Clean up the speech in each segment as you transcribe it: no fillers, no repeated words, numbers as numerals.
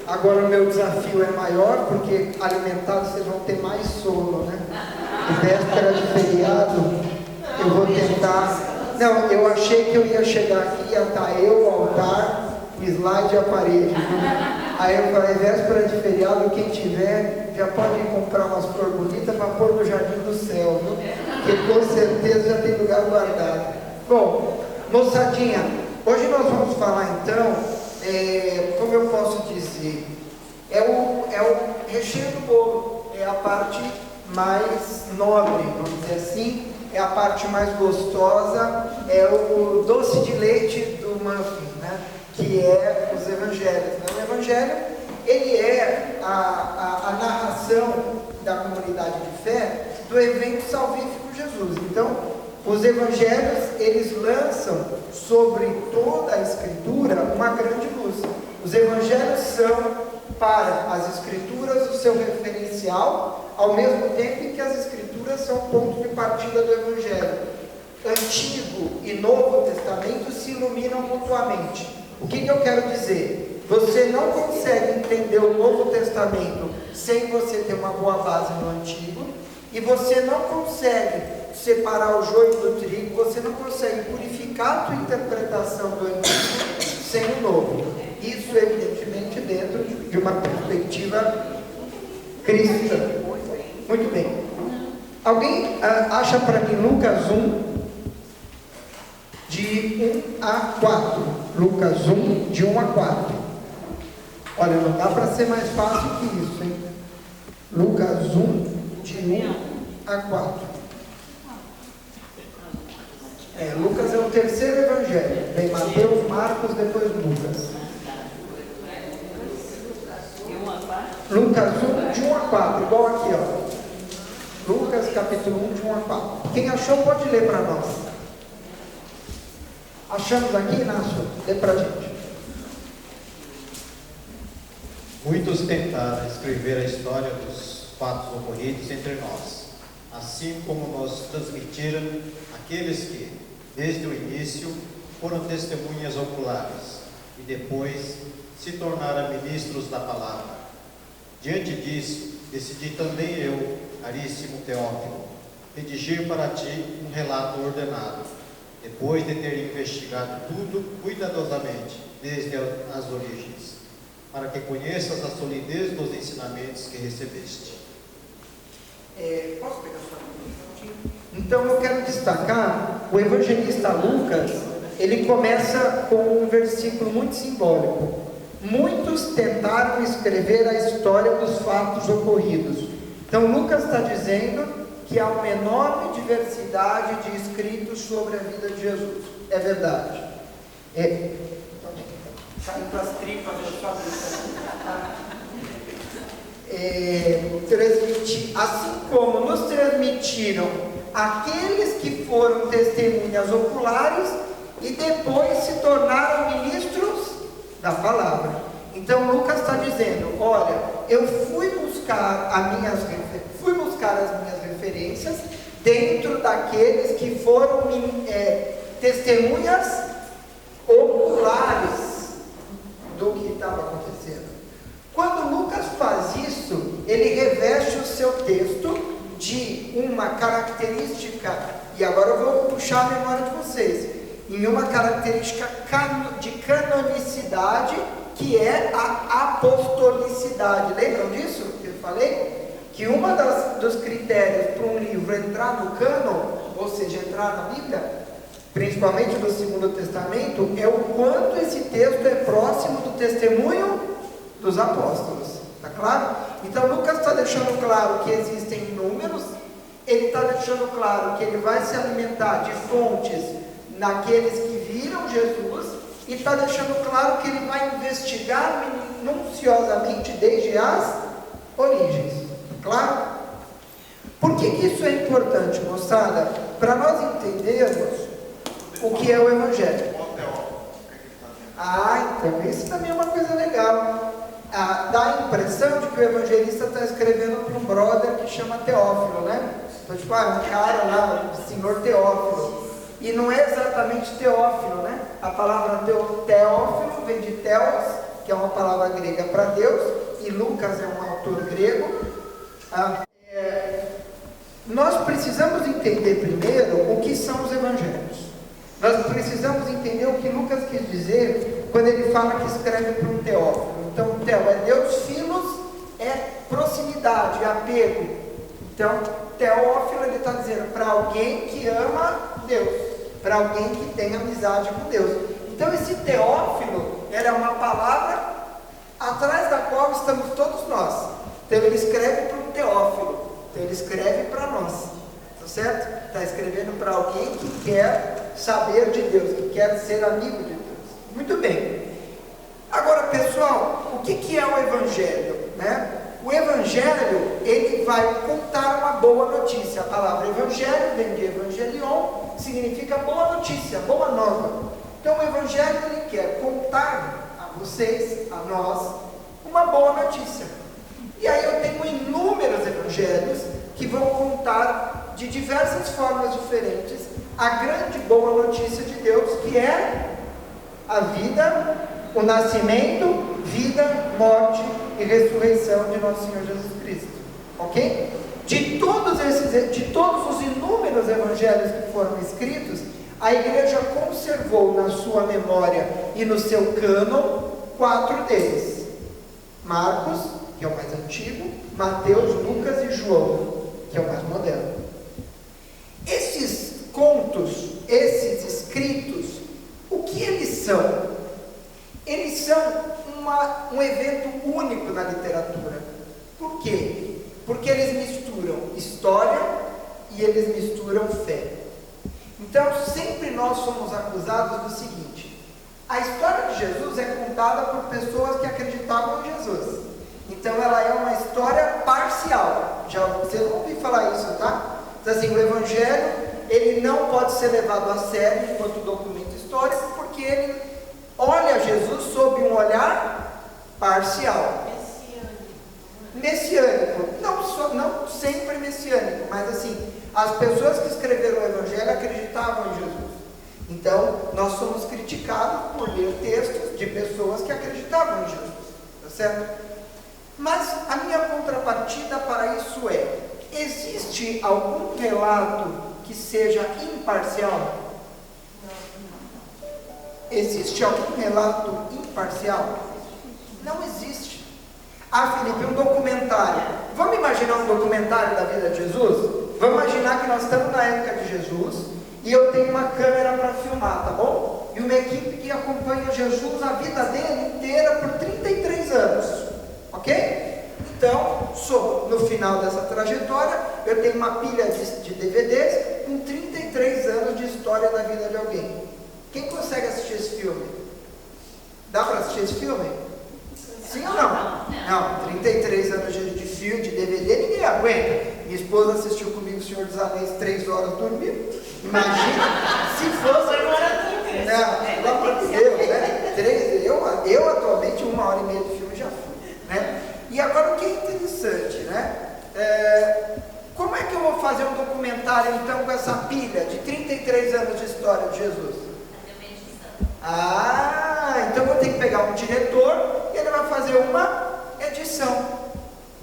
Agora o meu desafio é maior, porque alimentados vocês vão ter mais sono, né? E véspera de feriado, eu vou tentar... Não, eu achei que eu ia chegar aqui, ia estar eu, o altar, o slide e a parede. Aí eu falei, véspera de feriado, quem tiver, já pode comprar umas flores bonitas para pôr no jardim do céu, viu? Porque com certeza já tem lugar guardado. Bom, moçadinha, hoje nós vamos falar então, como eu posso dizer, é o recheio do bolo, é a parte mais nobre, vamos dizer assim, é a parte mais gostosa, é o doce de leite do muffin, né? Que é os evangelhos. Né? O evangelho, ele é a narração da comunidade de fé do evento salvífico de Jesus. Então, os evangelhos, eles lançam sobre toda a escritura uma grande luz. Os evangelhos são para as escrituras o seu referencial, ao mesmo tempo em que as escrituras são o ponto de partida do evangelho. Antigo e Novo Testamento se iluminam mutuamente. O que eu quero dizer? Você não consegue entender o Novo Testamento sem você ter uma boa base no Antigo, e você não consegue separar o joio do trigo, você não consegue purificar a tua interpretação do Antigo sem o Novo. Isso, evidentemente, dentro de uma perspectiva cristã. Muito bem. Alguém acha para mim Lucas 1, de 1 a 4. Lucas 1, de 1 a 4. Olha, não dá para ser mais fácil que isso, hein? Lucas 1, de 1 a 4. Lucas é o terceiro evangelho. Vem Mateus, Marcos, depois Lucas. Lucas 1, de 1 a 4, igual aqui, ó. Lucas capítulo 1, de 1 a 4. Quem achou pode ler para nós. Achamos aqui, Inácio? Lê para a gente. Muitos tentaram escrever a história dos fatos ocorridos entre nós, assim como nos transmitiram aqueles que, desde o início, foram testemunhas oculares e depois se tornaram ministros da palavra. Diante disso, decidi também eu, caríssimo Teófilo, redigir para ti um relato ordenado, depois de ter investigado tudo cuidadosamente, desde as origens, para que conheças a solidez dos ensinamentos que recebeste. Posso pegar sua mão? Então eu quero destacar, o evangelista Lucas, ele começa com um versículo muito simbólico. Muitos tentaram escrever a história dos fatos ocorridos. Então Lucas está dizendo que há uma enorme diversidade de escritos sobre a vida de Jesus. É verdade. Saindo para as tripas, assim como nos transmitiram aqueles que foram testemunhas oculares e depois se tornaram ministros da palavra. Então Lucas está dizendo, olha, eu fui buscar as minhas referências dentro daqueles que foram testemunhas oculares do que estava acontecendo. Quando Lucas faz isso, ele reveste o seu texto de uma característica, e agora eu vou puxar a memória de vocês, em uma característica de canonicidade, que é a apostolicidade. Lembram disso que eu falei? Que uma dos critérios para um livro entrar no cânon, ou seja, entrar na Bíblia, principalmente do Segundo Testamento, é o quanto esse texto é próximo do testemunho dos apóstolos. Está claro? Então Lucas está deixando claro que existem números, ele está deixando claro que ele vai se alimentar de fontes naqueles que viram Jesus, e está deixando claro que ele vai investigar minuciosamente desde as origens. Está claro? Por que isso é importante, moçada? Para nós entendermos o que é o Evangelho. Então isso também é uma coisa legal. Dá a impressão de que o evangelista está escrevendo para um brother que chama Teófilo, né? Então, tipo, um cara lá, o senhor Teófilo. E não é exatamente Teófilo, né? A palavra Teófilo vem de Theos, que é uma palavra grega para Deus, e Lucas é um autor grego. Nós precisamos entender primeiro o que são os evangelhos. Nós precisamos entender o que Lucas quis dizer quando ele fala que escreve para um Teófilo. Então, Teo é Deus, Filos é proximidade, apego. Então, Teófilo, ele está dizendo para alguém que ama Deus, para alguém que tem amizade com Deus. Então, esse Teófilo, era uma palavra atrás da qual estamos todos nós. Então, ele escreve para um Teófilo. Então, ele escreve para nós. Tá certo? Está escrevendo para alguém que quer saber de Deus, que quer ser amigo de Deus. Muito bem. Agora, pessoal, o que é o Evangelho, né? O Evangelho, ele vai contar uma boa notícia. A palavra Evangelho vem de Evangelion, significa boa notícia, boa nova. Então, o Evangelho, ele quer contar a vocês, a nós, uma boa notícia. E aí eu tenho inúmeros evangelhos que vão contar de diversas formas diferentes a grande boa notícia de Deus, que é a vida, o nascimento, vida, morte e ressurreição de nosso Senhor Jesus Cristo. Ok? De todos os inúmeros evangelhos que foram escritos, a igreja conservou na sua memória e no seu cânon 4 deles: Marcos, que é o mais antigo, Mateus, Lucas e João, que é o mais moderno. Esses contos, esses escritos, o que eles são? Eles são um evento único na literatura. Por quê? Porque eles misturam história e eles misturam fé. Então, sempre nós somos acusados do seguinte: a história de Jesus é contada por pessoas que acreditavam em Jesus. Então, ela é uma história parcial. Vocês vão ouvir falar isso, tá? Então, assim, o Evangelho, ele não pode ser levado a sério enquanto documento histórico, porque ele olha Jesus sob um olhar parcial. Messiânico. Não sempre messiânico, mas assim, as pessoas que escreveram o Evangelho acreditavam em Jesus. Então, nós somos criticados por ler textos de pessoas que acreditavam em Jesus. Tá certo? Mas a minha contrapartida para isso é: existe algum relato que seja imparcial? Existe algum relato imparcial? Não existe. Felipe, um documentário. Vamos imaginar um documentário da vida de Jesus? Vamos imaginar que nós estamos na época de Jesus e eu tenho uma câmera para filmar, tá bom? E uma equipe que acompanha Jesus a vida dele inteira por 33 anos. Ok? Então, no final dessa trajetória, eu tenho uma pilha de DVDs com 33 anos de história da vida de alguém. Quem consegue assistir esse filme? Dá para assistir esse filme? Sim ou não? Não, 33 anos de filme, de DVD, ninguém aguenta. Minha esposa assistiu comigo O Senhor dos Anéis 3 horas dormindo. Imagina se fosse... Não, pelo amor de Deus, né? Eu atualmente 1h30 de filme já fui, né? E agora o que é interessante, né? Como é que eu vou fazer um documentário então com essa pilha de 33 anos de história de Jesus? Então eu vou ter que pegar um diretor e ele vai fazer uma edição.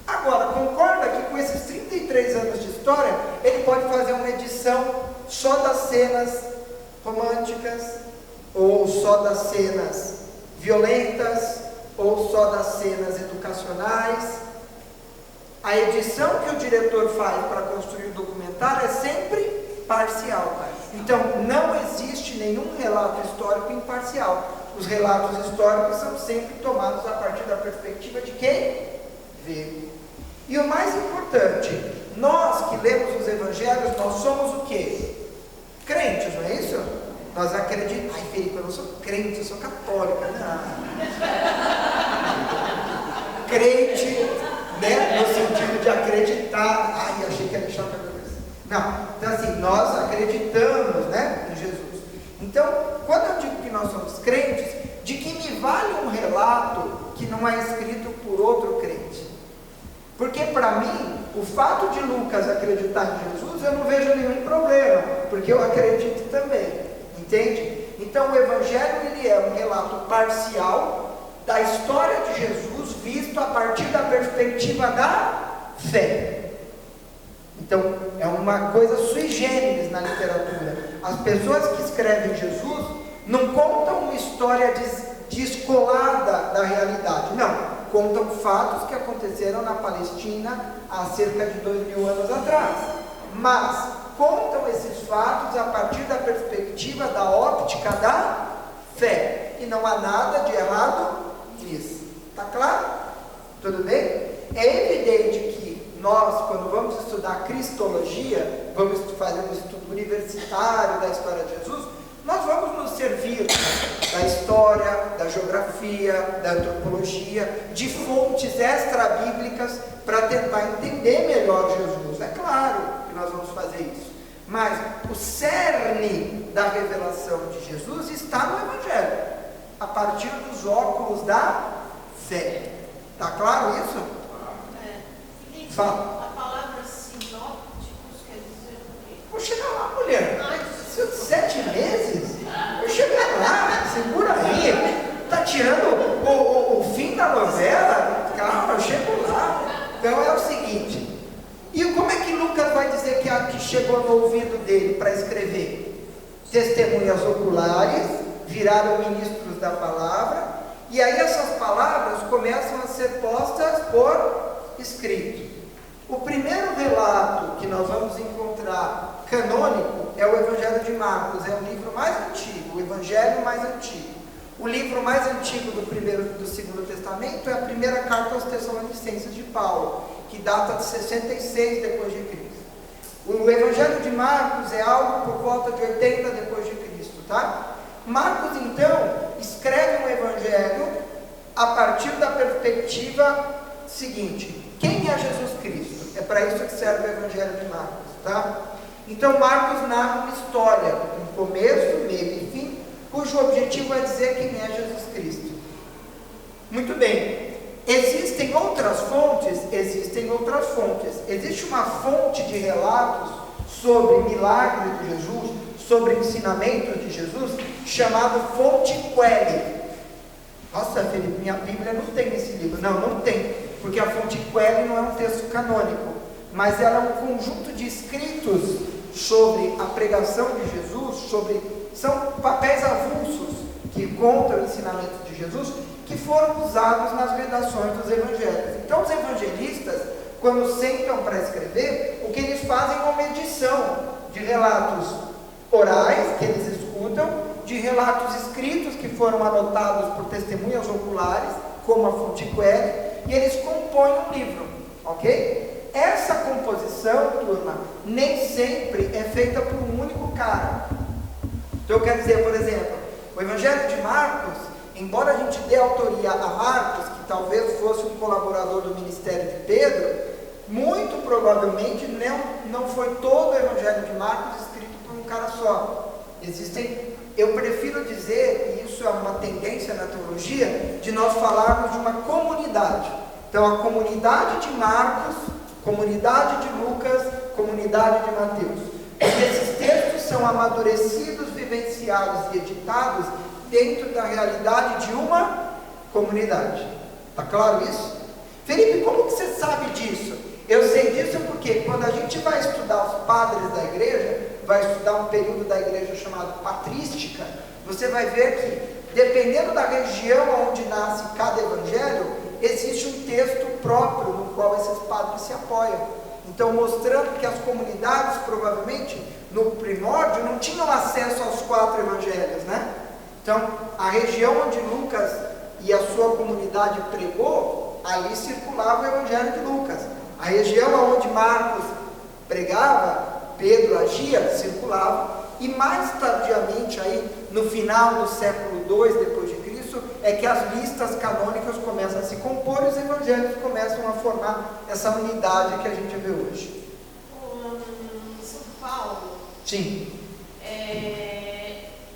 Agora, concorda que com esses 33 anos de história, ele pode fazer uma edição só das cenas românticas, ou só das cenas violentas, ou só das cenas educacionais? A edição que o diretor faz para construir o documentário é sempre parcial. Então, não existe nenhum relato histórico imparcial. Os relatos históricos são sempre tomados a partir da perspectiva de quem vê. E o mais importante, nós que lemos os evangelhos, nós somos o quê? Crentes, não é isso? Nós acreditamos. Ai, Felipe, eu não sou crente, eu sou católica. Não. Crente, né? No sentido de acreditar. Ai, achei que ia deixar para coisa. Não. Então, assim, nós acreditamos, né, em Jesus. Então, quando eu digo que nós somos crentes, de que me vale um relato que não é escrito por outro crente? Porque para mim, o fato de Lucas acreditar em Jesus, eu não vejo nenhum problema, porque eu acredito também. Entende? Então o Evangelho ele é um relato parcial da história de Jesus visto a partir da perspectiva da fé. Então é uma coisa sui generis na literatura. As pessoas que escrevem Jesus não contam uma história descolada da realidade, não, contam fatos que aconteceram na Palestina há cerca de 2000 anos atrás, mas contam esses fatos a partir da perspectiva da óptica da fé, e não há nada de errado nisso. Está claro? Tudo bem? É evidente que nós, quando vamos estudar cristologia, vamos fazer um estudo universitário da história de Jesus, nós vamos nos servir da história, da geografia, da antropologia, de fontes extra-bíblicas para tentar entender melhor Jesus. É claro que nós vamos fazer isso. Mas o cerne da revelação de Jesus está no Evangelho, a partir dos óculos da fé. Está claro isso? Fala. A palavra sinópticos quer dizer o quê? Vou chegar lá, mulher. 7 meses? Eu chego lá, segura aí. Está tirando o fim da novela? Calma, eu chego lá. Então é o seguinte. E como é que Lucas vai dizer que chegou no ouvido dele para escrever? Testemunhas oculares, viraram ministros da palavra, e aí essas palavras começam a ser postas por escrito. O primeiro relato que nós vamos encontrar canônico é o Evangelho de Marcos, é o livro mais antigo, o Evangelho mais antigo. O livro mais antigo do Segundo Testamento é a primeira carta aos Tessalonicenses de Paulo, que data de 66 depois de Cristo. O Evangelho de Marcos é algo por volta de 80 depois de Cristo, tá? Marcos, então, escreve um Evangelho a partir da perspectiva seguinte: quem é Jesus Cristo? É para isso que serve o Evangelho de Marcos, tá? Então Marcos narra uma história, um começo, meio e fim, cujo objetivo é dizer quem é Jesus Cristo. Muito bem. Existem outras fontes? Existem outras fontes. Existe uma fonte de relatos sobre milagres de Jesus, sobre ensinamentos de Jesus, chamada fonte Quelli. Nossa, Felipe, minha Bíblia não tem esse livro. Não tem, porque a fonte Quelli não é um texto canônico, mas ela é um conjunto de escritos sobre a pregação de Jesus, são papéis avulsos que contam o ensinamento de Jesus, que foram usados nas redações dos evangelhos. Então os evangelistas, quando sentam para escrever, o que eles fazem é uma edição de relatos orais que eles escutam, de relatos escritos que foram anotados por testemunhas oculares, como a fonte Quelli, e eles compõem um livro, ok? Essa composição, turma, nem sempre é feita por um único cara. Então eu quero dizer, por exemplo, o Evangelho de Marcos, embora a gente dê autoria a Marcos, que talvez fosse um colaborador do ministério de Pedro, muito provavelmente não foi todo o Evangelho de Marcos escrito por um cara só. Eu prefiro dizer, e isso é uma tendência na teologia, de nós falarmos de uma comunidade. Então a comunidade de Marcos, comunidade de Lucas, comunidade de Mateus. Esses textos são amadurecidos, vivenciados e editados dentro da realidade de uma comunidade. Está claro isso? Felipe, como que você sabe disso? Eu sei disso porque quando a gente vai estudar os padres da igreja, vai estudar um período da igreja chamado patrística, você vai ver que, dependendo da região onde nasce cada evangelho, existe um texto próprio no qual esses padres se apoiam. Então, mostrando que as comunidades, provavelmente, no primórdio, não tinham acesso aos 4 evangelhos, né? Então, a região onde Lucas e a sua comunidade pregou, ali circulava o evangelho de Lucas. A região onde Marcos pregava, Pedro agia, circulava. E mais tardiamente, aí, no final do século II depois de Cristo, é que as listas canônicas começam a se compor e os evangelhos começam a formar essa unidade que a gente vê hoje. São Paulo, Sim.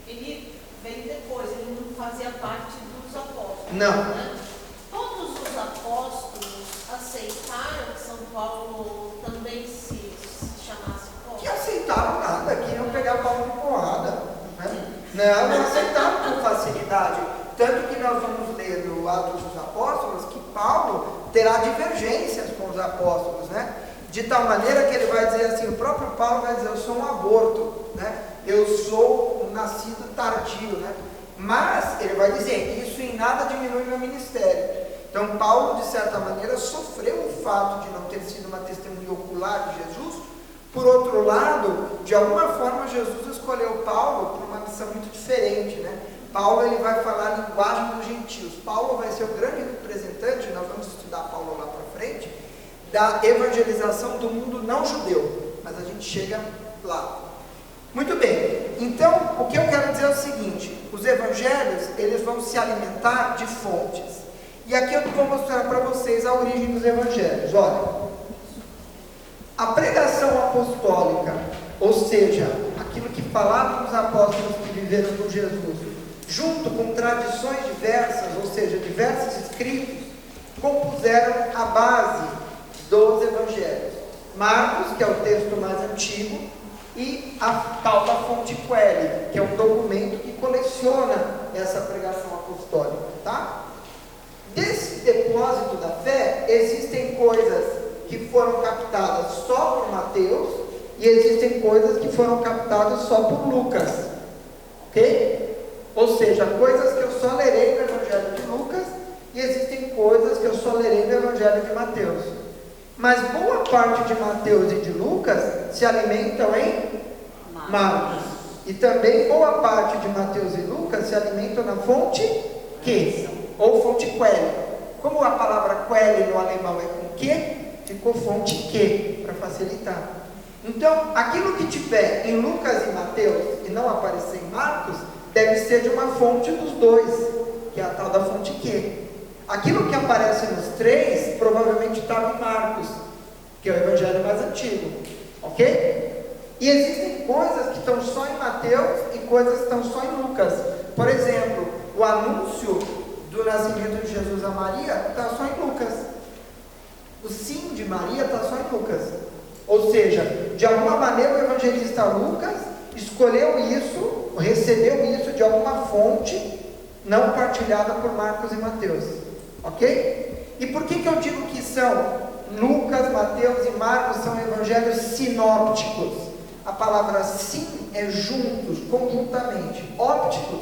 ele veio depois, ele não fazia parte dos apóstolos. Não. Né? Todos os apóstolos aceitaram que São Paulo também se chamasse Paulo? Que aceitaram nada, que iam pegar Paulo de porrada, né? Não aceitaram com facilidade. Tanto que nós vamos ler no Atos dos Apóstolos que Paulo terá divergências com os apóstolos, né? De tal maneira que ele vai dizer assim, o próprio Paulo vai dizer, eu sou um aborto, né? Eu sou um nascido tardio, né? Mas ele vai dizer, isso em nada diminui meu ministério. Então Paulo, de certa maneira, sofreu o fato de não ter sido uma testemunha ocular de Jesus. Por outro lado, de alguma forma Jesus escolheu Paulo para uma missão muito diferente, né? Paulo ele vai falar a linguagem dos gentios. Paulo vai ser o grande representante, nós vamos estudar Paulo lá para frente, da evangelização do mundo não judeu, mas a gente chega lá. Muito bem, então o que eu quero dizer é o seguinte, os evangelhos eles vão se alimentar de fontes, e aqui eu vou mostrar para vocês a origem dos evangelhos. Olha, a pregação apostólica, ou seja, aquilo que falavam os apóstolos que viveram com Jesus, junto com tradições diversas, ou seja, diversos escritos, compuseram a base dos evangelhos. Marcos, que é o texto mais antigo, e a tal da fonte Quelli, que é um documento que coleciona essa pregação apostólica, tá? Desse depósito da fé, existem coisas que foram captadas só por Mateus, e existem coisas que foram captadas só por Lucas, ok? Ou seja, coisas que eu só lerei no Evangelho de Lucas, e existem coisas que eu só lerei no Evangelho de Mateus. Mas boa parte de Mateus e de Lucas se alimentam em Marcos. E também boa parte de Mateus e Lucas se alimentam na fonte que, ou fonte Quelli. Como a palavra Quelli no alemão é com que, ficou fonte que, para facilitar. Então, aquilo que tiver em Lucas e Mateus e não aparecer em Marcos, deve ser de uma fonte dos dois, que é a tal da fonte que. Aquilo que aparece nos três, provavelmente estava em Marcos, que é o evangelho mais antigo, ok? E existem coisas que estão só em Mateus e coisas que estão só em Lucas. Por exemplo, o anúncio do nascimento de Jesus a Maria está só em Lucas. O sim de Maria está só em Lucas. Ou seja, de alguma maneira o evangelista Lucas escolheu isso, recebeu isso de alguma fonte não partilhada por Marcos e Mateus. Ok? E por que eu digo que são Lucas, Mateus e Marcos são evangelhos sinópticos? A palavra sim é juntos, conjuntamente. Ópticos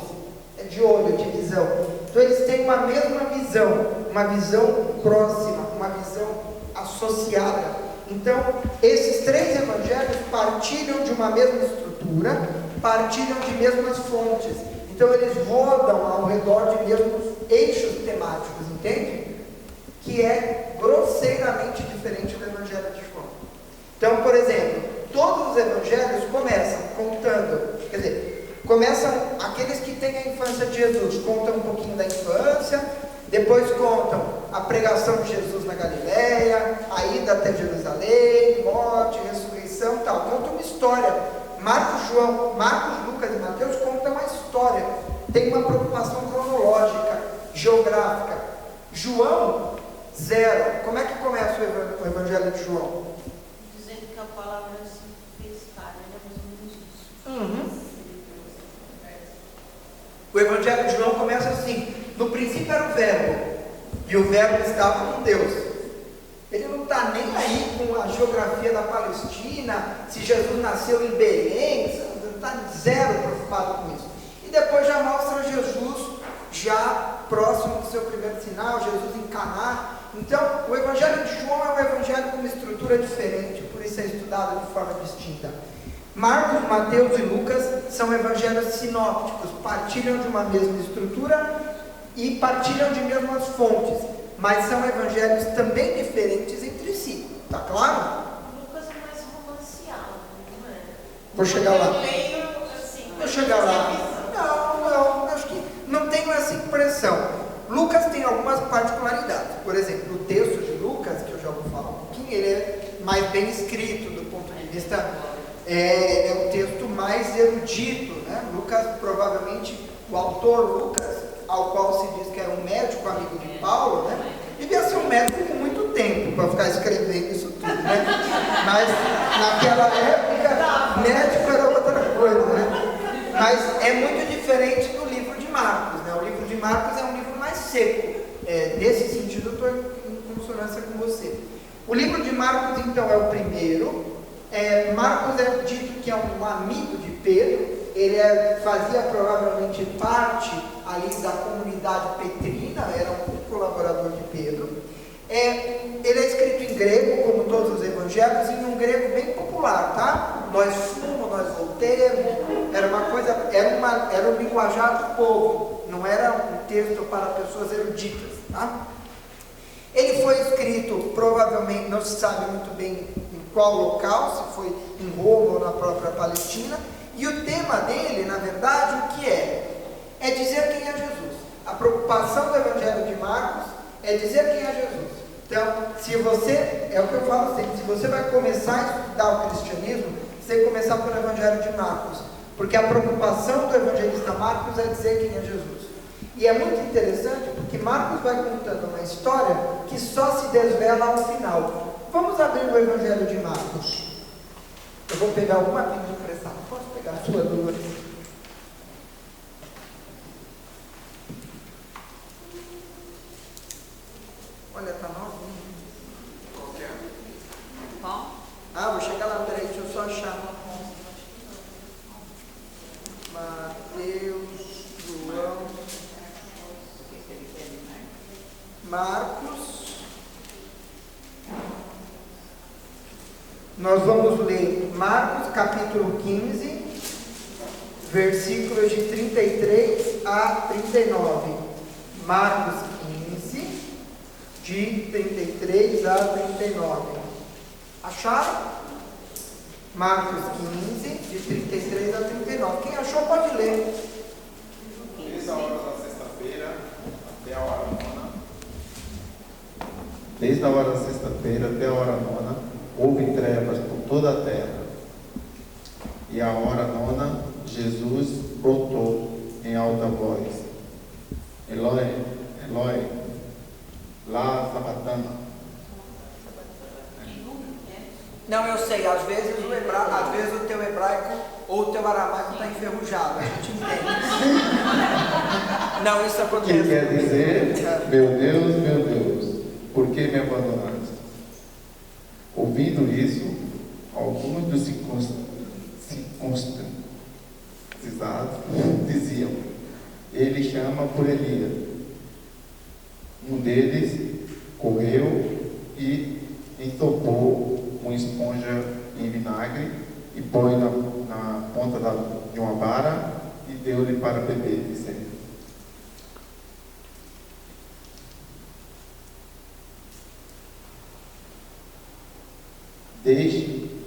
é de olho, de visão. Então eles têm uma mesma visão, uma visão próxima, uma visão associada. Então, esses três evangelhos partilham de uma mesma estrutura, partilham de mesmas fontes. Então, eles rodam ao redor de mesmos eixos temáticos, entende? Que é grosseiramente diferente do evangelho de João. Então, por exemplo, todos os evangelhos começam contando, quer dizer, começam aqueles que têm a infância de Jesus, contam um pouquinho da infância, depois contam a pregação de Jesus na Galileia, a ida até Jerusalém, morte, ressurreição, tal. Conta uma história. Marcos, Lucas e Mateus contam uma história. Tem uma preocupação cronológica, geográfica. João, zero. Como é que começa o evangelho de João? Dizendo que a palavra se fez carne, é mais ou menos isso. O evangelho de João começa assim: no princípio era o verbo, e o verbo estava com Deus. Ele não está nem aí com a geografia da Palestina, se Jesus nasceu em Belém, ele está zero preocupado com isso. E depois já mostra Jesus já próximo do seu primeiro sinal, Jesus em Caná. Então, o evangelho de João é um evangelho com uma estrutura diferente, por isso é estudado de forma distinta. Marcos, Mateus e Lucas são evangelhos sinópticos, partilham de uma mesma estrutura e partilham de mesmas fontes, mas são evangelhos também diferentes entre si, tá claro? Lucas é mais romanceado, não é? Vou chegar lá. Eu leio assim. Vou chegar lá. Não, acho que não tenho essa impressão. Lucas tem algumas particularidades. Por exemplo, o texto de Lucas, que eu já vou falar um pouquinho, ele é mais bem escrito do ponto de vista, é um texto mais erudito, né? Lucas, provavelmente, o autor Lucas, ao qual se diz que era um médico amigo de Paulo, né? Devia ser um médico com muito tempo para ficar escrevendo isso tudo, né? Mas naquela época, médico era outra coisa, né? Mas é muito diferente do livro de Marcos, né? O livro de Marcos é um livro mais seco. Nesse sentido, eu estou em consonância com você. O livro de Marcos, então, é o primeiro. Marcos é dito que é um amigo de Pedro. Ele fazia provavelmente parte ali da comunidade petrina, era um colaborador de Pedro. Ele é escrito em grego, como todos os evangelhos, em um grego bem popular, tá? Nós fomos, nós voltemos, era um linguajar do povo, não era um texto para pessoas eruditas, tá? Ele foi escrito, provavelmente, não se sabe muito bem em qual local, se foi em Roma ou na própria Palestina, e o tema dele, na verdade, o que é? É dizer quem é Jesus. A preocupação do Evangelho de Marcos é dizer quem é Jesus. Então, é o que eu falo sempre, se você vai começar a estudar o cristianismo, você tem que começar pelo Evangelho de Marcos, porque a preocupação do evangelista Marcos é dizer quem é Jesus. E é muito interessante, porque Marcos vai contando uma história que só se desvela ao final. Vamos abrir o Evangelho de Marcos. Eu vou pegar uma Bíblia emprestada. Posso pegar a sua, Dolores? Olha, tá novinho. Qualquer. Vou chegar lá, peraí, deixa eu só achar. Mateus, João, Marcos. Nós vamos ler Marcos capítulo 15, versículos de 33 a 39. Marcos 15, de 33 a 39. Acharam? Marcos 15, de 33 a 39. Quem achou pode ler. Desde a hora da sexta-feira até a hora nona. Desde a hora da sexta-feira até a hora nona, houve trevas por toda a terra. E à hora nona, Jesus brotou em alta voz: Eloi, Eloi, lá sabachthani. Não, eu sei, às vezes o teu hebraico ou o teu aramaico está enferrujado, a gente entende. Não, isso Que acontece. quer dizer: meu Deus, por que me abandonaste? Ouvindo isso, alguns dos circunstanciados diziam: ele chama por Elias. Um deles correu e ensopou uma esponja em vinagre e põe na ponta de uma vara e deu-lhe para beber, dizendo: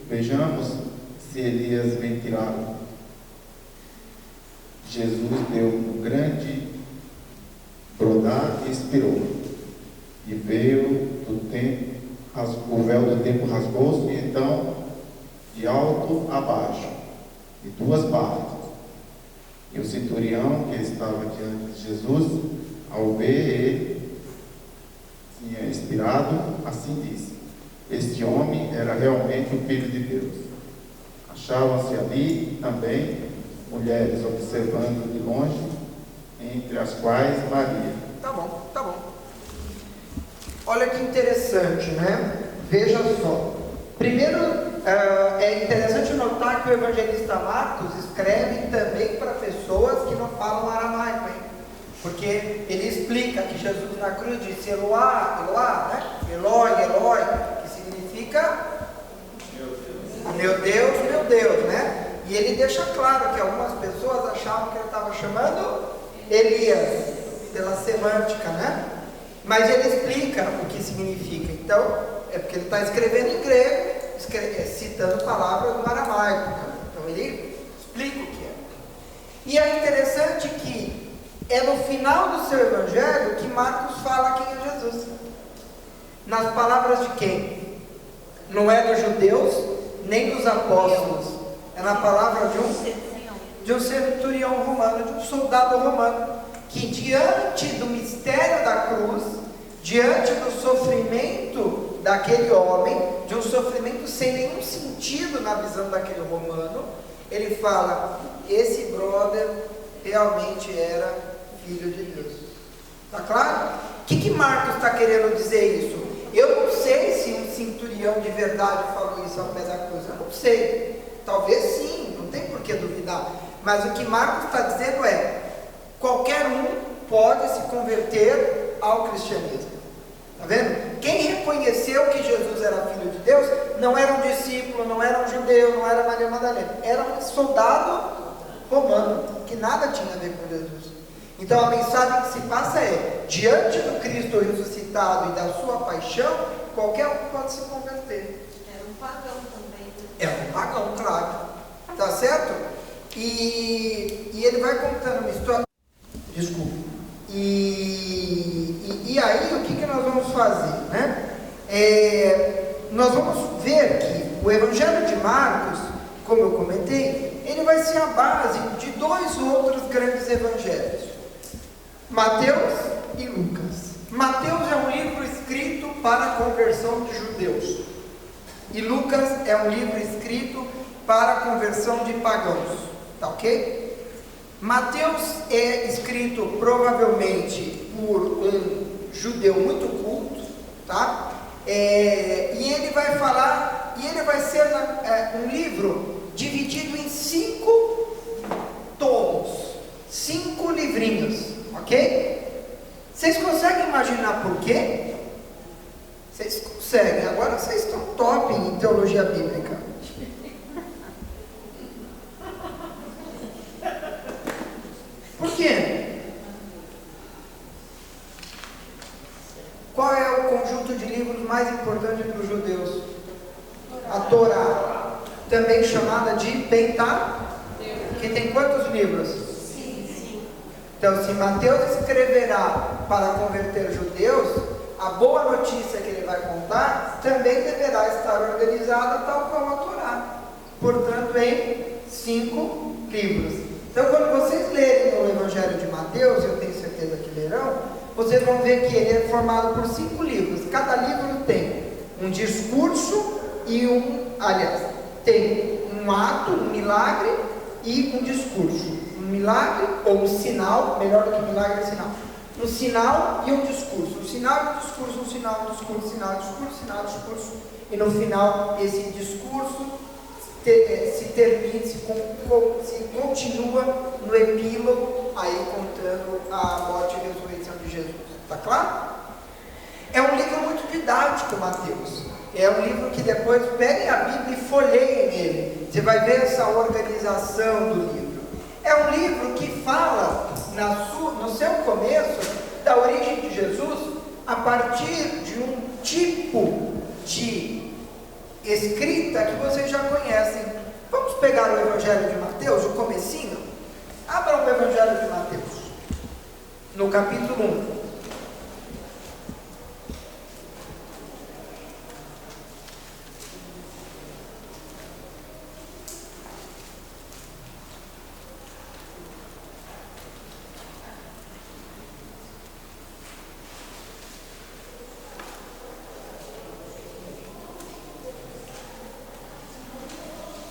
vejamos se Elias vem tirá-lo. Jesus deu um grande brodar e expirou, e veio do tempo, o véu do tempo rasgou-se, e então, de alto a baixo, de duas partes. E o centurião que estava diante de Jesus, ao ver ele tinha expirado, assim disse: este homem era realmente o Filho de Deus. Achavam-se ali também mulheres observando de longe, entre as quais Maria. Tá bom. Olha que interessante, né? Veja só. Primeiro, é interessante notar que o evangelista Marcos escreve também para pessoas que não falam aramaico, hein? Porque ele explica que Jesus na cruz disse Eloá, Eloá, né? Eloi, Eloi, que significa meu Deus, né? E ele deixa claro que algumas pessoas achavam que ele estava chamando Elias, pela semântica, né? Mas ele explica o que significa. Então, é porque ele está escrevendo em grego, citando palavras no aramaico, né? Então ele explica o que é. E é interessante que é no final do seu evangelho que Marcos fala quem é Jesus. Nas palavras de quem? Não é dos judeus, nem dos apóstolos. É na palavra de um centurião romano, de um soldado romano, que diante do mistério da cruz, diante do sofrimento daquele homem, de um sofrimento sem nenhum sentido na visão daquele romano, ele fala: esse brother Lázaro realmente era filho de Deus. Está claro? O que Marcos está querendo dizer isso? Eu não sei se um centurião de verdade falou isso ao pé da cruz. Eu não sei. Talvez sim, não tem por que duvidar. Mas o que Marcos está dizendo é: qualquer um pode se converter ao cristianismo. Está vendo? Quem reconheceu que Jesus era filho de Deus não era um discípulo, não era um judeu, não era Maria Madalena, era um soldado romano, que nada tinha a ver com Jesus. Então a mensagem que se passa é: diante do Cristo ressuscitado e da sua paixão, qualquer um pode se converter. Era um pagão também, né? É um pagão, claro. Tá certo? E ele vai contando uma história. Desculpa. E aí o que nós vamos fazer, né? Nós vamos ver que o Evangelho de Marcos, como eu comentei, ele vai ser a base de dois outros grandes evangelhos, Mateus e Lucas. Mateus é um livro escrito para a conversão de judeus, e Lucas é um livro escrito para a conversão de pagãos, tá ok? Mateus é escrito provavelmente por um judeu muito culto, tá? E ele vai falar, e ele vai ser um livro dividido em 5 tomos, 5 livrinhos, ok? Vocês conseguem imaginar por quê? Vocês conseguem, agora vocês estão top em teologia bíblica. Por quê? Qual é o conjunto de livros mais importante para os judeus? A Torá, também chamada de Pentateuco, que tem quantos livros? 5. Então, se Mateus escreverá para converter judeus, a boa notícia que ele vai contar também deverá estar organizada tal como a Torá, portanto em 5 livros. Então, quando vocês lerem o Evangelho de Mateus, eu tenho certeza que lerão, vocês vão ver que ele é formado por 5 livros. Cada livro tem um discurso e tem um ato, um milagre e um discurso. Um milagre ou um sinal, melhor do que milagre é sinal. Um sinal e um discurso. Um sinal e um discurso, um sinal, um discurso, sinal, discurso, sinal, discurso. E no final, esse discurso se continua no epílogo, aí contando a morte e ressurreição de Jesus. Está claro? É um livro muito didático, Mateus. É um livro que depois peguem a Bíblia e folheiem ele. Você vai ver essa organização do livro. É um livro que fala, no seu começo, da origem de Jesus, a partir de um tipo de escrita que vocês já conhecem. Vamos pegar o Evangelho de Mateus, o comecinho? Abram o Evangelho de Mateus, no capítulo 1.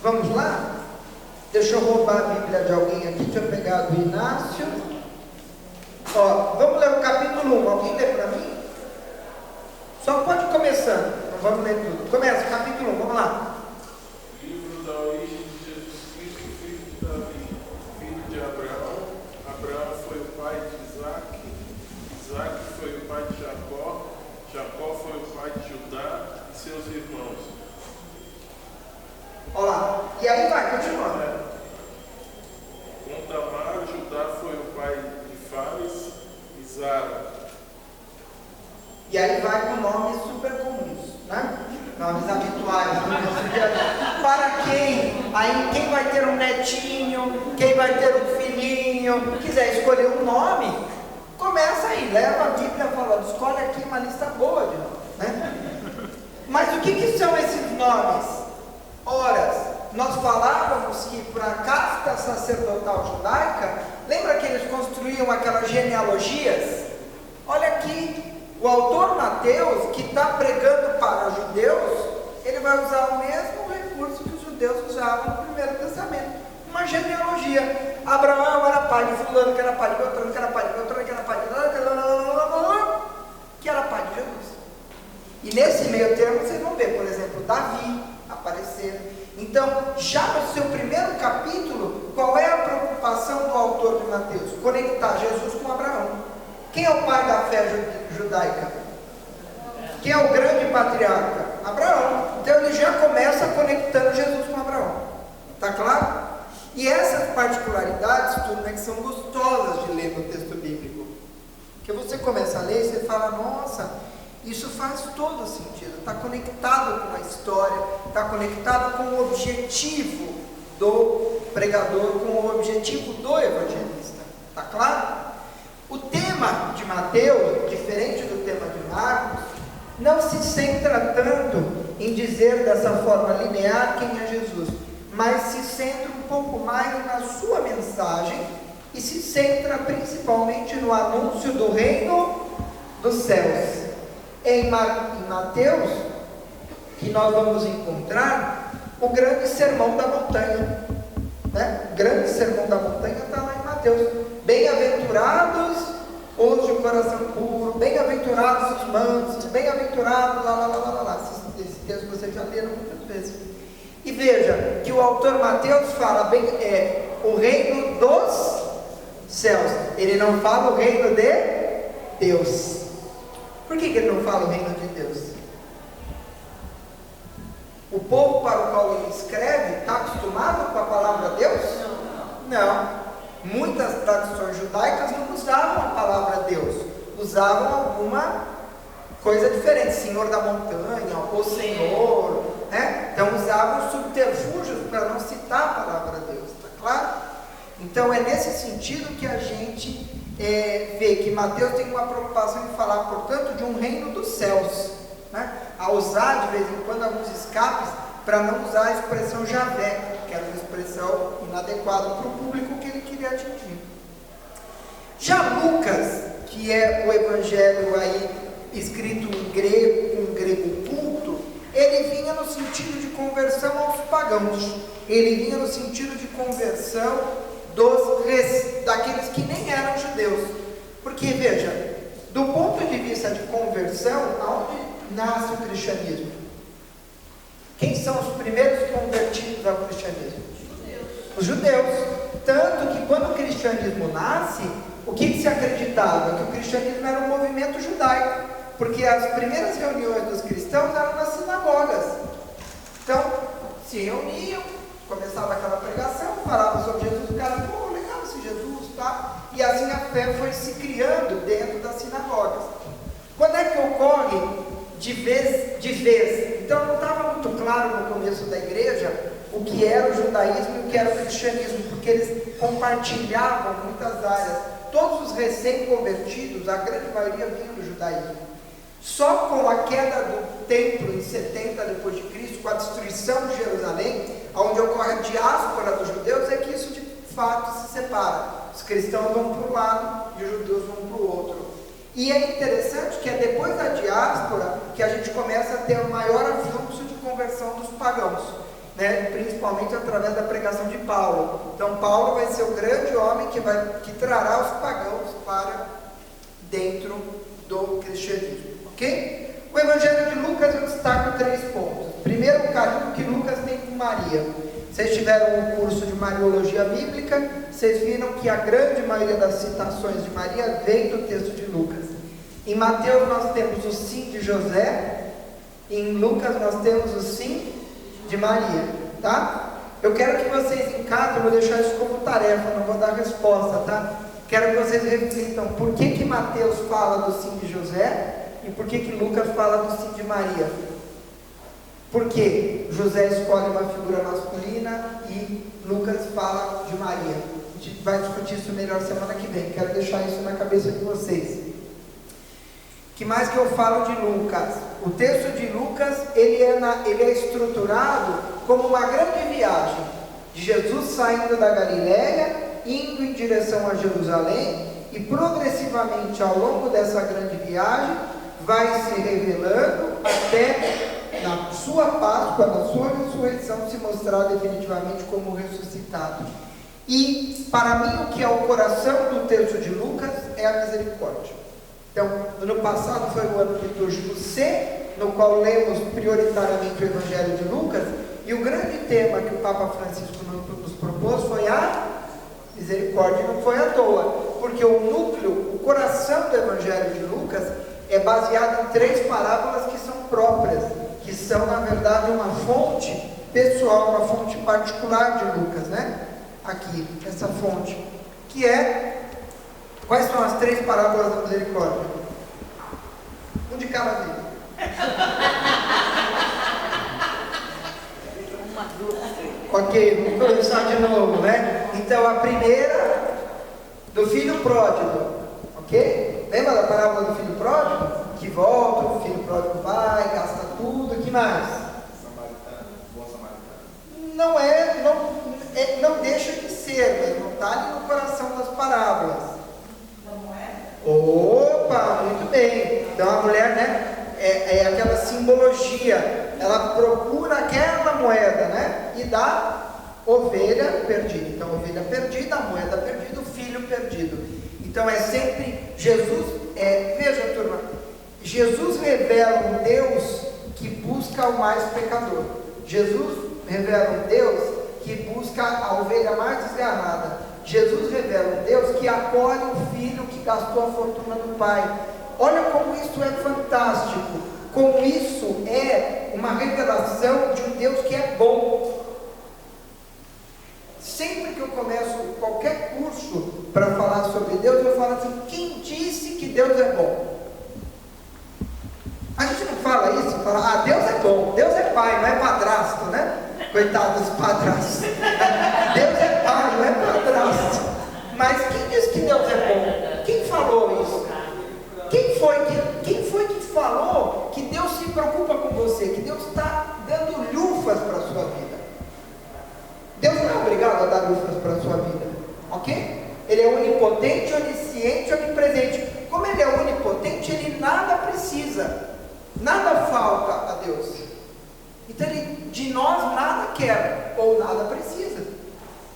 Vamos lá? Deixa eu roubar a Bíblia de alguém aqui. Deixa eu pegar a do Inácio. Ó, vamos ler o capítulo 1. Alguém lê para mim? Só pode ir começando. Não vamos ler tudo. Começa o capítulo 1. Vamos lá. Livro da origem de Jesus Cristo, filho de Davi, filho de Abraão. Abraão foi o pai de Isaac. Isaac foi o pai de Jacó. Jacó foi o pai de Judá e seus irmãos. Olha lá. E aí vai, continua. Com Tamar, Judá foi o pai de Fares e Zara. E aí vai com nomes super comuns, né? Nomes habituais do nosso dia a dia. Para quem? Aí quem vai ter um netinho, quem vai ter um filhinho, quiser escolher um nome, começa aí, leva a Bíblia falando, escolhe aqui uma lista boa de nomes, né? Mas o que são esses nomes? Ora, nós falávamos que para a casta sacerdotal judaica, lembra que eles construíam aquelas genealogias? Olha aqui, o autor Mateus, que está pregando para os judeus, ele vai usar o mesmo recurso que os judeus usavam no Primeiro Testamento, uma genealogia. Abraão, pai de fulano, que era pai de Beltrano, que era pai de Beltrano, que era pai de... que era pai de Jesus. E nesse meio termo vocês vão ver, por exemplo, Davi aparecer. Então, já no seu primeiro capítulo, qual é a preocupação do autor de Mateus? Conectar Jesus com Abraão. Quem é o pai da fé judaica? Quem é o grande patriarca? Abraão. Então ele já começa conectando Jesus com Abraão. Está claro? E essas particularidades, tudo, né, que são gostosas de ler no texto bíblico. Porque você começa a ler e você fala, nossa, isso faz todo sentido. Está conectado com a história, está conectado com o objetivo do pregador, com o objetivo do evangelista. Está claro? O tema de Mateus, diferente do tema de Marcos, não se centra tanto em dizer dessa forma linear quem é Jesus, mas se centra um pouco mais na sua mensagem e se centra principalmente no anúncio do reino dos céus. Em Mateus, que nós vamos encontrar o grande sermão da montanha, né? O grande sermão da montanha está lá em Mateus. Bem-aventurados os de coração puro, bem-aventurados os mansos, bem-aventurados lá. Esse texto vocês já leram muitas vezes. E veja que o autor Mateus fala o reino dos céus. Ele não fala o reino de Deus. Por que ele não fala o reino de Deus? O povo para o qual ele escreve está acostumado com a palavra Deus? Não. Muitas tradições judaicas não usavam a palavra Deus, usavam alguma coisa diferente, Senhor da montanha, ou Senhor, né? Então usavam subterfúgios para não citar a palavra Deus, está claro? Então é nesse sentido que a gente vê que Mateus tem uma preocupação em falar, portanto, de um reino dos céus, né? A usar de vez em quando alguns escapes para não usar a expressão Javé, que era uma expressão inadequada para o público que ele queria atingir. Já Lucas, que é o evangelho aí escrito em grego, com um grego culto, ele vinha no sentido de conversão aos pagãos, ele vinha no sentido de conversão daqueles que nem eram judeus. Porque veja, do ponto de vista de conversão, aonde nasce o cristianismo? Quem são os primeiros convertidos ao cristianismo? Os judeus. Tanto que quando o cristianismo nasce, o que se acreditava? Que o cristianismo era um movimento judaico, porque as primeiras reuniões dos cristãos eram nas sinagogas. Então, se reuniam, começava aquela pregação, falava sobre Jesus, o cara, pô, legal esse Jesus, tá? E assim a fé foi se criando dentro das sinagogas. Quando é que ocorre de vez? Então não estava muito claro no começo da igreja o que era o judaísmo e o que era o cristianismo, porque eles compartilhavam muitas áreas. Todos os recém-convertidos, a grande maioria vinha do judaísmo. Só com a queda do templo em 70 depois de Cristo, com a destruição de Jerusalém, onde ocorre a diáspora dos judeus, é que isso de fato se separa. Os cristãos vão para um lado e os judeus vão para o outro. E é interessante que é depois da diáspora que a gente começa a ter um maior fluxo de conversão dos pagãos, né? Principalmente através da pregação de Paulo. Então Paulo vai ser o grande homem que trará os pagãos para dentro do cristianismo, ok? O evangelho de Lucas eu destaco 3 pontos. Primeiro, o carinho que Lucas tem com Maria. Vocês tiveram um curso de Mariologia Bíblica, vocês viram que a grande maioria das citações de Maria vem do texto de Lucas. Em Mateus nós temos o sim de José, em Lucas nós temos o sim de Maria, tá? Eu quero que vocês em casa, vou deixar isso como tarefa, não vou dar resposta, tá? Quero que vocês reflitam por que Mateus fala do sim de José e por que Lucas fala do sim de Maria. Porque José escolhe uma figura masculina e Lucas fala de Maria. A gente vai discutir isso melhor semana que vem. Quero deixar isso na cabeça de vocês. Que mais que eu falo de Lucas? O texto de Lucas ele é estruturado como uma grande viagem de Jesus saindo da Galileia, indo em direção a Jerusalém, e progressivamente ao longo dessa grande viagem vai se revelando até na sua Páscoa, na sua ressurreição, se mostrar definitivamente como ressuscitado. E para mim o que é o coração do texto de Lucas é a misericórdia. Então, no ano passado foi o ano litúrgico C, no qual lemos prioritariamente o Evangelho de Lucas, e o grande tema que o Papa Francisco nos propôs foi a misericórdia, e não foi à toa, porque o núcleo, o coração do Evangelho de Lucas é baseado em 3 parábolas que são próprias, que são na verdade uma fonte pessoal, uma fonte particular de Lucas, né? Aqui, essa fonte, que é, quais são as 3 parábolas da misericórdia? Um de cada vez. Ok, vamos começar de novo, né? Então a primeira, do filho pródigo, ok? Lembra da parábola do filho pródigo? Que volta, o filho pródigo vai, gasta tudo, o que mais? Samaritano, bom samaritano. Não deixa de ser, mas não está ali no coração das parábolas. Não é? Opa, muito bem. Então a mulher, né? É aquela simbologia, ela procura aquela moeda, né? E dá ovelha perdida. Então, ovelha perdida, a moeda perdida, o filho perdido. Então, é sempre Jesus. Veja, turma, Jesus revela um Deus que busca o mais pecador. Jesus revela um Deus que busca a ovelha mais desgarrada. Jesus revela um Deus que acolhe o filho que gastou a fortuna do pai. Olha como isso é fantástico, como isso é uma revelação de um Deus que é bom. Sempre que eu começo qualquer curso para falar sobre Deus, eu falo assim: quem disse que Deus é bom? A gente não fala isso, fala, Deus é bom, Deus é pai, não é padrasto, né? Coitado dos padrastos. Deus é pai, não é padrasto. Mas quem disse que Deus é bom? Quem falou isso? Quem foi que falou que Deus se preocupa com você, que Deus está dando lufas para a sua vida? Deus não é obrigado a dar lufas para a sua vida, ok? Ele é onipotente, onisciente, onipresente. Como Ele é onipotente, Ele nada precisa, nada falta a Deus. Então Ele de nós nada quer, ou nada precisa,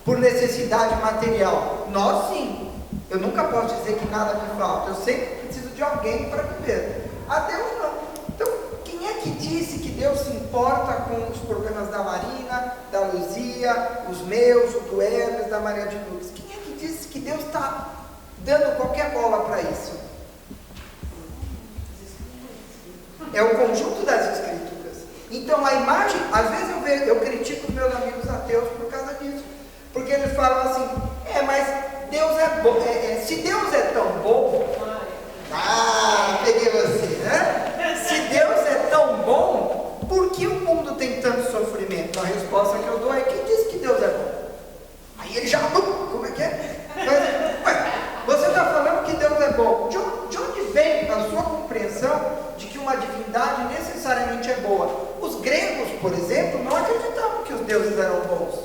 por necessidade material. Nós sim. Eu nunca posso dizer que nada me falta, eu sempre preciso de alguém para viver. A Deus não. Então, quem é que disse que Deus se importa com os problemas da Marina, da Luzia, os meus, o do Hermes, da Maria de Lourdes? Quem é que disse que Deus está dando qualquer bola para isso? É o conjunto das Escrituras. Então a imagem, às vezes eu critico os meus amigos ateus por causa disso, porque eles falam assim, mas Deus é bom, se Deus é tão bom, peguei você, né? Se Deus é tão bom, por que o mundo tem tanto sofrimento? A resposta que eu dou é, quem disse que Deus é bom? Aí ele já, como é que é? Você está falando que Deus é bom, de onde vem a sua compreensão de que uma divindade necessariamente é boa? Os gregos, por exemplo, não acreditavam que os deuses eram bons.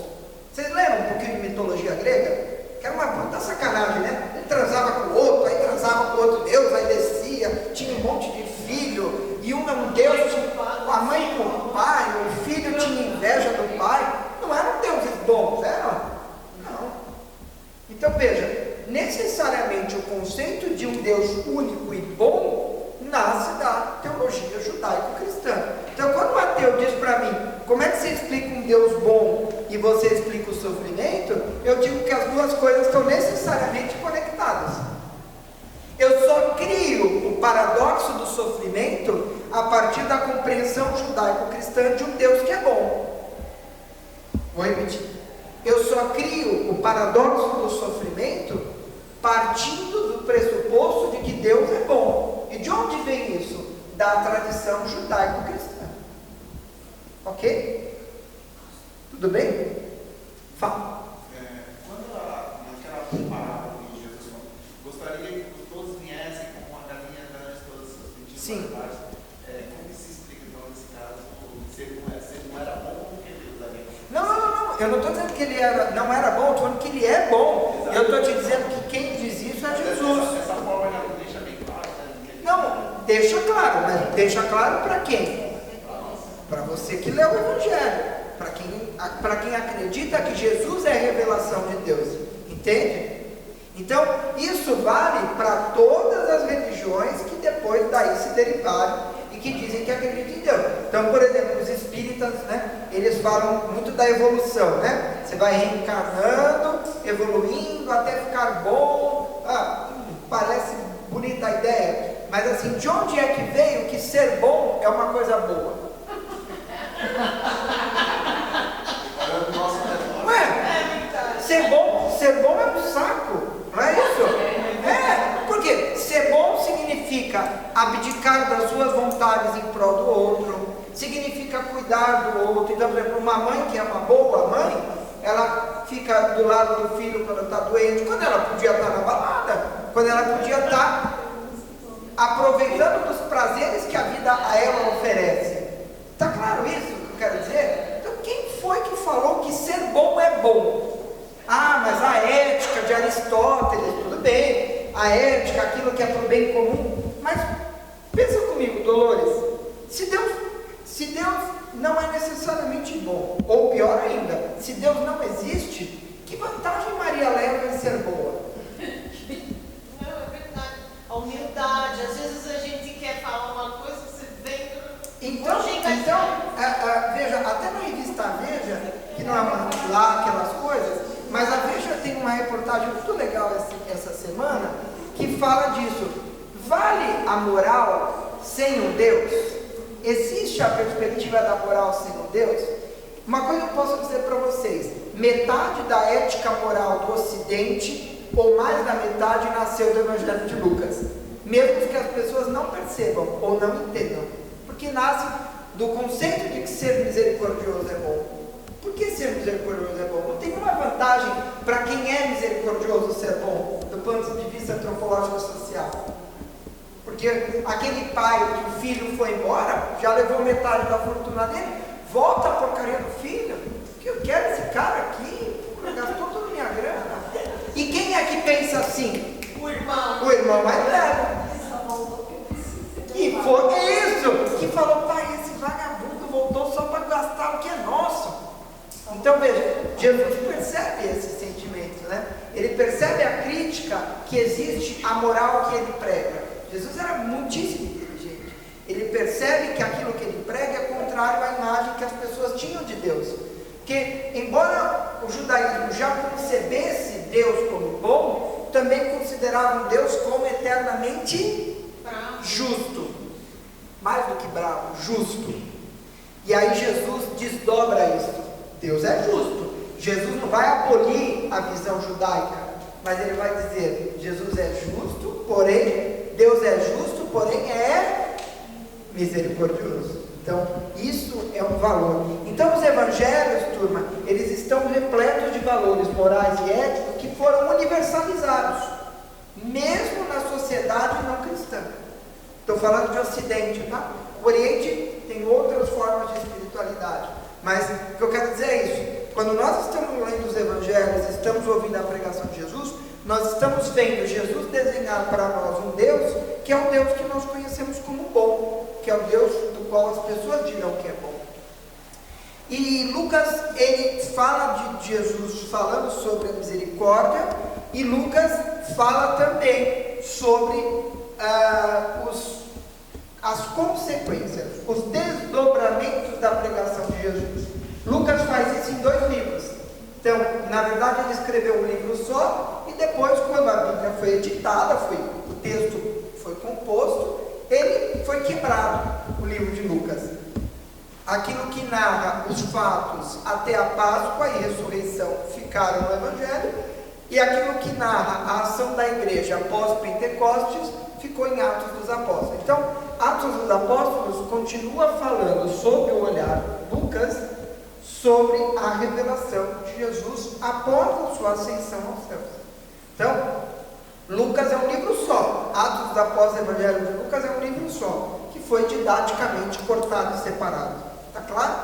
Vocês lembram um pouquinho de mitologia grega? Que era uma puta sacanagem, né? Ele transava com o outro, aí transava com o outro deus, aí descia, tinha um monte de filho, e um é um deus, com a mãe com o pai, o filho tinha inveja do pai. Não eram deuses bons, eram? Não. Então veja, necessariamente o conceito de um Deus único e bom nasce da teologia judaico-cristã. Então quando o ateu diz para mim, como é que você explica um Deus bom e você explica o sofrimento, eu digo que as duas coisas estão necessariamente conectadas. Eu só crio o paradoxo do sofrimento a partir da compreensão judaico-cristã de um Deus que é bom. Vou repetir. Eu só crio o paradoxo do sofrimento partindo do pressuposto de que Deus é bom. E de onde vem isso? Da tradição judaico-cristã. Ok? Tudo bem? Fala. Naquela parábola que Jesus falou, gostaria que todos viessem com uma galinha grande, todas as 20 Sim. como se explica então nesse caso, se não era bom, por que Deus daria? Não, eu não estou dizendo que ele não era bom, estou falando que ele é bom. Eu estou te dizendo que quem diz isso é Jesus. Essa forma já deixa bem claro, né? Não, deixa claro, mas deixa claro para quem? Para você que leu o Evangelho, para quem para quem acredita que Jesus é a revelação de Deus, entende? Então, isso vale para todas as religiões que depois daí se derivaram e que dizem que acreditam em Deus. Então, por exemplo, os espíritas, né, eles falam muito da evolução, né? Você vai reencarnando, evoluindo até ficar bom. Parece bonita a ideia, mas assim, de onde é que veio que ser bom é uma coisa boa? Ué, ser bom é um saco, não é isso? Porque ser bom significa abdicar das suas vontades em prol do outro, significa cuidar do outro. Então, por exemplo, uma mãe que é uma boa mãe, ela fica do lado do filho quando está doente, quando ela podia estar na balada, quando ela podia estar aproveitando dos prazeres que a vida a ela oferece. Está claro isso que eu quero dizer? Então, quem foi que falou que ser bom é bom? Mas a ética de Aristóteles, tudo bem, a ética, aquilo que é para o bem comum, mas pensa comigo, Dolores, se Deus não é necessariamente bom, ou pior ainda, se Deus não existe, que vantagem Maria leva em ser boa? Não, é verdade. A humildade, às vezes a gente quer falar uma coisa, você vem... Então veja, até na revista Veja, que não é lá aquelas coisas, mas a Veja tem uma reportagem muito legal essa semana, que fala disso. Vale a moral sem um Deus? Existe a perspectiva da moral sem um Deus? Uma coisa eu posso dizer para vocês, metade da ética moral do Ocidente, ou mais da metade, nasceu do Evangelho de Lucas, mesmo que as pessoas não percebam ou não entendam, porque nasce do conceito de que ser misericordioso é bom. Por que ser misericordioso é bom? Não tem nenhuma vantagem para quem é misericordioso ser bom, do ponto de vista antropológico social. Porque aquele pai que o filho foi embora, já levou metade da fortuna dele, volta a porcaria do filho, que eu quero esse cara aqui, gastou toda a minha grana. E quem é que pensa assim? O irmão. O irmão mais velho. E foi isso que falou, pai, esse vagabundo voltou só para gastar o que é nosso. Então veja, Jesus percebe esses sentimentos, né? Ele percebe a crítica que existe à moral que ele prega. Jesus era muitíssimo inteligente. Ele percebe que aquilo que ele prega é contrário à imagem que as pessoas tinham de Deus. Que, embora o judaísmo já concebesse Deus como bom, também considerava Deus como eternamente justo. Mais do que bravo, justo. E aí Jesus desdobra isso. Deus é justo. Jesus não vai abolir a visão judaica, mas ele vai dizer, Jesus é justo, porém, Deus é justo, porém é misericordioso. Então, isso é um valor. Então, os evangelhos, turma, eles estão repletos de valores morais e éticos que foram universalizados, mesmo na sociedade não cristã. Estou falando de Ocidente, tá? O Oriente tem outras formas de espiritualidade, mas o que eu quero dizer é isso. Quando nós estamos lendo os evangelhos, estamos ouvindo a pregação de Jesus, nós estamos vendo Jesus desenhar para nós um Deus que é o Deus que nós conhecemos como bom, que é o Deus do qual as pessoas dirão que é bom. E Lucas, ele fala de Jesus falando sobre a misericórdia, e Lucas fala também sobre as consequências, os desdobramentos da pregação de Jesus. Lucas faz isso em 2 livros. Então, na verdade, ele escreveu um livro só, e depois, quando a Bíblia foi editada, o texto foi composto, ele foi quebrado, o livro de Lucas. Aquilo que narra os fatos até a Páscoa e ressurreição ficaram no Evangelho, e aquilo que narra a ação da igreja após Pentecostes ficou em Atos dos Apóstolos. Então, Atos dos Apóstolos continua falando sob o olhar de Lucas sobre a revelação de Jesus após a sua ascensão aos céus. Então, Lucas é um livro só. Atos dos Apóstolos e Evangelho de Lucas é um livro só, que foi didaticamente cortado e separado. Está claro?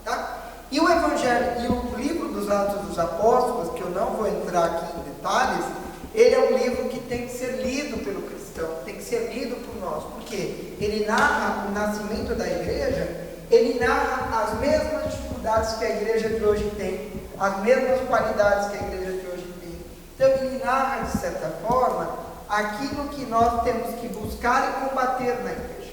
Tá? E o Evangelho e o livro dos Atos dos Apóstolos, que eu não vou entrar aqui em detalhes, ele é um livro que tem que ser lido pelo cristão, tem que ser lido por nós, porque ele narra o nascimento da igreja, ele narra as mesmas dificuldades dificuldades que a igreja de hoje tem, as mesmas qualidades que a igreja de hoje tem. Então ele narra, de certa forma, aquilo que nós temos que buscar e combater na igreja.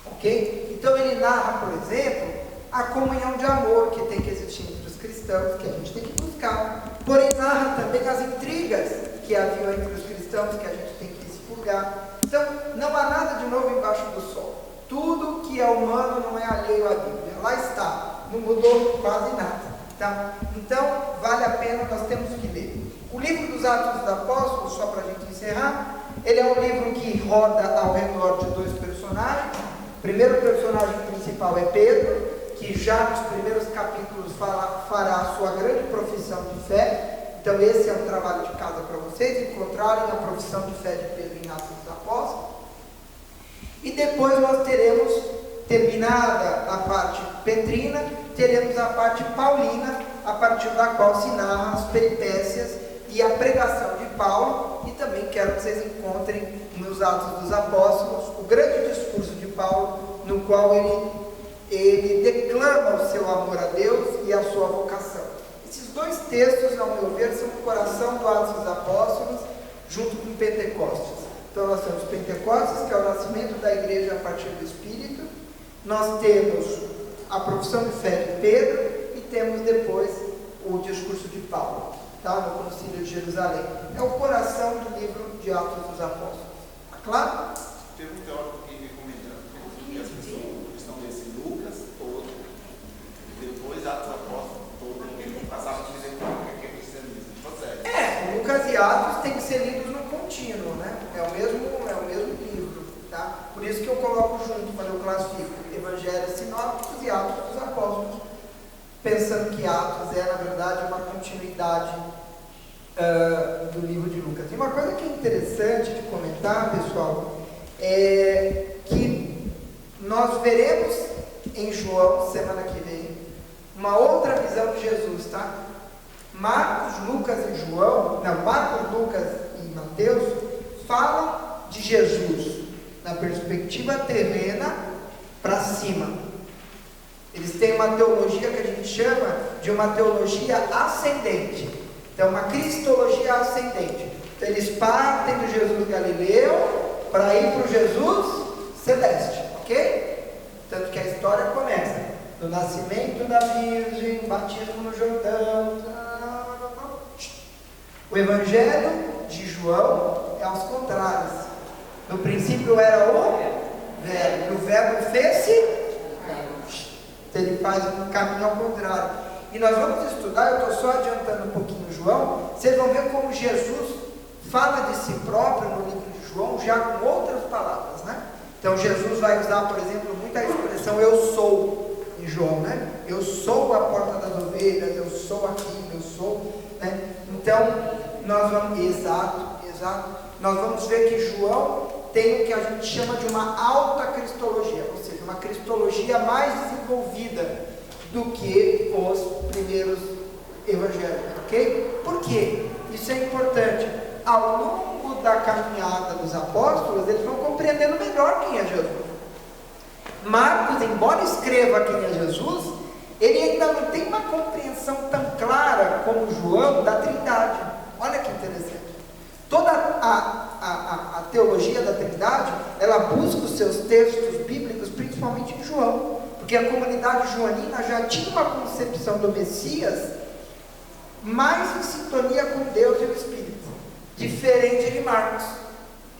Ok? Então ele narra, por exemplo, a comunhão de amor que tem que existir entre os cristãos, que a gente tem que buscar. Porém narra também as intrigas que haviam entre os cristãos, que a gente tem que expurgar. Então não há nada de novo embaixo do sol. Tudo que é humano não é alheio à Bíblia. Lá está, não mudou quase nada. Tá? Então vale a pena, nós temos que ler. O livro dos Atos dos Apóstolos, só para a gente encerrar, ele é um livro que roda ao redor de dois personagens. O primeiro personagem principal é Pedro, que já nos primeiros capítulos fará a sua grande profissão de fé. Então esse é um trabalho de casa para vocês, encontrarem a profissão de fé de Pedro em Atos dos Apóstolos. E depois nós teremos, terminada a parte petrina, teremos a parte paulina, a partir da qual se narram as peripécias e a pregação de Paulo. E também quero que vocês encontrem nos Atos dos Apóstolos o grande discurso de Paulo, no qual ele declama o seu amor a Deus e a sua vocação. Esses dois textos, ao meu ver, são o coração do Atos dos Apóstolos, junto com Pentecostes. Então nós temos Pentecostes, que é o nascimento da igreja a partir do Espírito. Nós temos a profissão de fé de Pedro e temos depois o discurso de Paulo, tá? No Concílio de Jerusalém. É o coração do livro de Atos dos Apóstolos. Tá claro? Teve um teórico que recomendando que as pessoas estão lendo Lucas todo, depois Atos dos Apóstolos todo, e passavam a dizer o que é cristianismo. Lucas e Atos têm que ser lidos no contínuo, né? É o mesmo livro, tá? Por isso que eu coloco junto, quando eu classifico Evangelhos sinópticos e Atos dos Apóstolos, pensando que Atos é, na verdade, uma continuidade do livro de Lucas. E uma coisa que é interessante de comentar, pessoal, é que nós veremos em João, semana que vem, uma outra visão de Jesus, tá? Marcos, Lucas e João, Marcos, Lucas e Mateus falam de Jesus na perspectiva terrena para cima. Eles têm uma teologia que a gente chama de uma teologia ascendente. Então, uma cristologia ascendente. Então, eles partem do Jesus Galileu para ir para o Jesus celeste, ok? Tanto que a história começa do nascimento da Virgem, batismo no Jordão. O Evangelho de João é aos contrários. No princípio era o Verbo, e o Verbo fez-se. Então ele faz um caminho ao contrário. E nós vamos estudar, eu estou só adiantando um pouquinho João, vocês vão ver como Jesus fala de si próprio no livro de João, já com outras palavras, né? Então Jesus vai usar, por exemplo, muito a expressão eu sou em João, né? Eu sou a porta das ovelhas, eu sou aquilo, eu sou, né? Então, nós vamos, exato, nós vamos ver que João tem o que a gente chama de uma alta cristologia, ou seja, uma cristologia mais desenvolvida do que os primeiros evangelhos, ok? Por quê? Isso é importante. Ao longo da caminhada dos apóstolos, eles vão compreendendo melhor quem é Jesus. Marcos, embora escreva quem é Jesus, ele ainda não tem uma compreensão tão clara como João da Trindade. Olha que interessante. Toda a teologia da Trindade, ela busca os seus textos bíblicos, principalmente em João, porque a comunidade joanina já tinha uma concepção do Messias mais em sintonia com Deus e o Espírito, diferente de Marcos.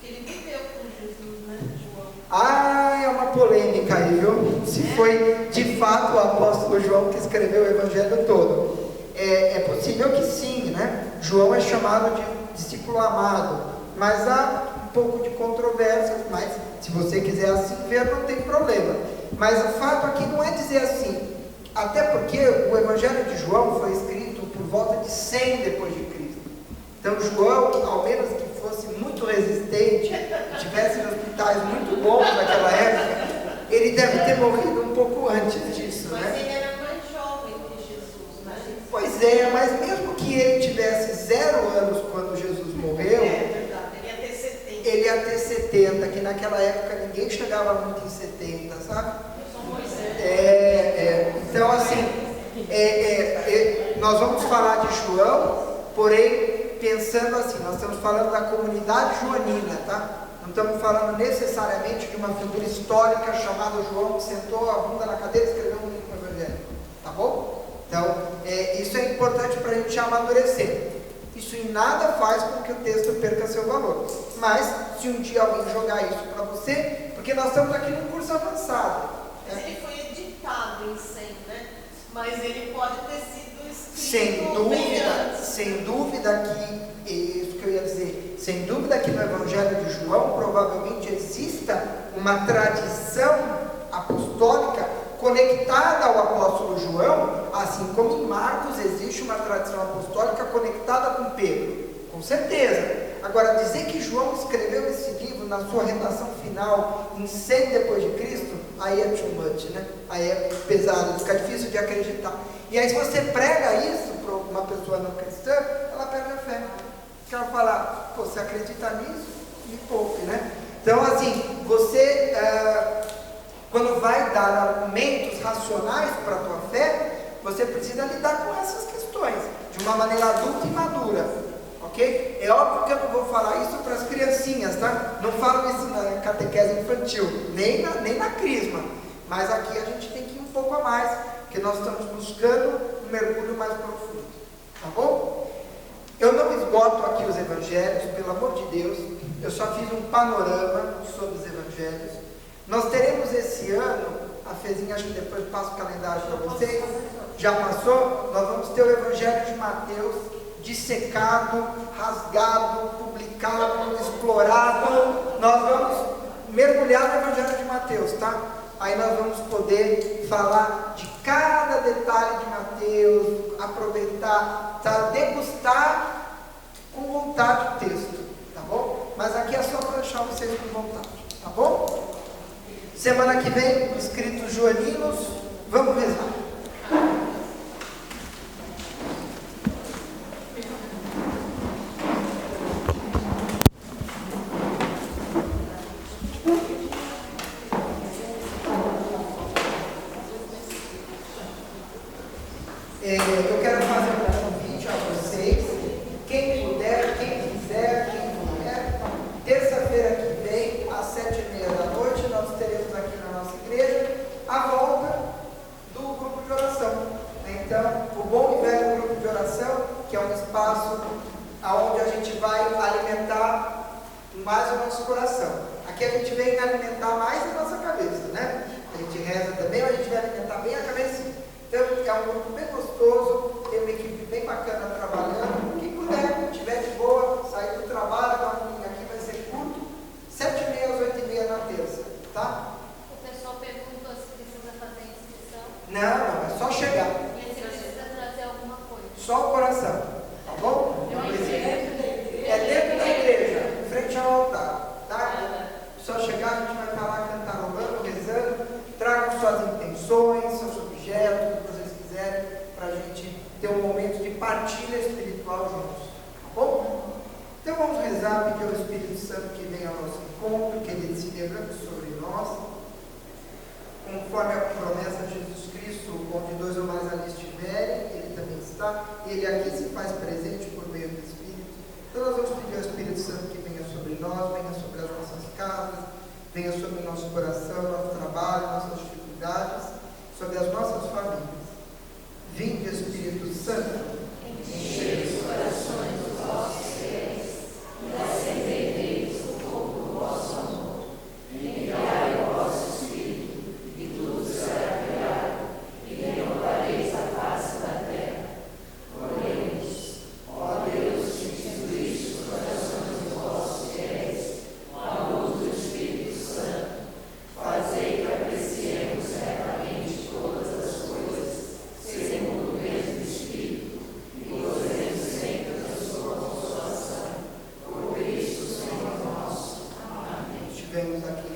Ele viveu com Jesus, né, João? É uma polêmica aí, viu? Se foi de fato o apóstolo João que escreveu o evangelho todo. É possível que sim, né? João é chamado de discípulo amado, mas há um pouco de controvérsia, mas se você quiser assim ver, não tem problema. Mas o fato aqui não é dizer assim, até porque o evangelho de João foi escrito por volta de 100 depois de Cristo. Então João, ao menos que fosse muito resistente, tivesse hospitais muito bons naquela época, ele deve ter morrido um pouco antes disso, Mas né? ele era mais jovem que Jesus, né? Pois é, mas mesmo que ele tivesse 0 anos quando Jesus morreu, É verdade, ele ia ter 70. ele ia ter 70, que naquela época ninguém chegava muito em 70, sabe? Eu sou Moisés. Então assim, nós vamos falar de João, porém, pensando assim, nós estamos falando da comunidade joanina, tá? Não estamos falando necessariamente de uma figura histórica chamada João, que sentou a bunda na cadeira e escreveu um livro do Evangelho, tá bom? Então, isso é importante para a gente amadurecer. Isso em nada faz com que o texto perca seu valor. Mas, se um dia alguém jogar isso para você, porque nós estamos aqui num curso avançado. Mas ele foi editado em 100, né? Mas ele pode ter sido escrito Sem dúvida que, isso que eu ia dizer, sem dúvida que no Evangelho de João provavelmente exista uma tradição apostólica conectada ao apóstolo João, assim como em Marcos existe uma tradição apostólica conectada com Pedro, com certeza. Agora, dizer que João escreveu esse livro na sua redação final em 100 depois de Cristo, aí é too much, né? Aí é pesado, fica difícil de acreditar. E aí se você prega isso para uma pessoa não cristã, ela perde a fé. Porque ela fala, pô, você acredita nisso? Me poupe, né? Então, assim, você... quando vai dar argumentos racionais para a tua fé, você precisa lidar com essas questões de uma maneira adulta e madura, ok? É óbvio que eu não vou falar isso para as criancinhas, tá? Não falo isso na catequese infantil, nem na crisma, mas aqui a gente tem que ir um pouco a mais, porque nós estamos buscando um mergulho mais profundo, tá bom? Eu não esgoto aqui os evangelhos, pelo amor de Deus, eu só fiz um panorama sobre os evangelhos. Nós teremos esse ano, a Fezinha, acho que depois passa o calendário para vocês, já passou, nós vamos ter o Evangelho de Mateus dissecado, rasgado, publicado, explorado. Nós vamos mergulhar no Evangelho de Mateus, tá? Aí nós vamos poder falar de cada detalhe de Mateus, aproveitar, tá? Degustar com vontade o texto, tá bom? Mas aqui é só para deixar vocês com vontade, tá bom? Semana que vem, escritos joaninos, vamos rezar. Eu quero fazer um convite a vocês, quem puder, quem quiser, quem puder, terça-feira que vem, às 7h30, nós teremos aqui na nossa igreja a volta do grupo de oração. Então, o bom e velho grupo de oração, que é um espaço onde a gente vai alimentar mais o nosso coração. Aqui a gente vem alimentar mais a nossa cabeça, né? A gente reza também, mas a gente vai alimentar bem a cabecinha. Então, é um grupo bem gostoso, tem uma equipe bem bacana trabalhando. Quem puder, estiver de boa, sair do trabalho, dar um aqui vai ser curto, 7h30 às 8h30 na terça, tá? O pessoal perguntou se precisa fazer inscrição. Não, é só chegar. E se precisa trazer alguma coisa. Só o coração, tá bom? É dentro da igreja, em frente ao altar, tá? Só chegar, a gente vai estar lá cantarolando, rezando, tragam suas intenções, seus objetos, o que vocês quiserem, para a gente ter um momento de partilha espiritual juntos, tá bom? Então vamos rezar, pedir ao Espírito Santo que venha ao nosso encontro, que ele se derrame sobre nós, conforme a promessa de Jesus Cristo, onde dois ou mais ali estiverem, ele também está, ele aqui se faz presente por meio do Espírito. Então nós vamos pedir ao Espírito Santo que venha sobre nós, venha sobre as nossas casas, venha sobre o nosso coração, nosso trabalho, nossas dificuldades, sobre as nossas famílias. Vinde, Espírito Santo, enchei os corações dos vossos fiéis e acendei neles o fogo do vosso amor. Enviai o vosso Espírito, e tudo será criado, e renovareis a face da terra. Oremos, ó Deus, que instruíste os corações dos vossos fiéis, à luz do Espírito Santo, fazei que apreciemos retamente todas as coisas, segundo o mesmo Espírito, e gozemos sempre da sua consolação. Por Cristo, Senhor nosso. Amém. Estivemos aqui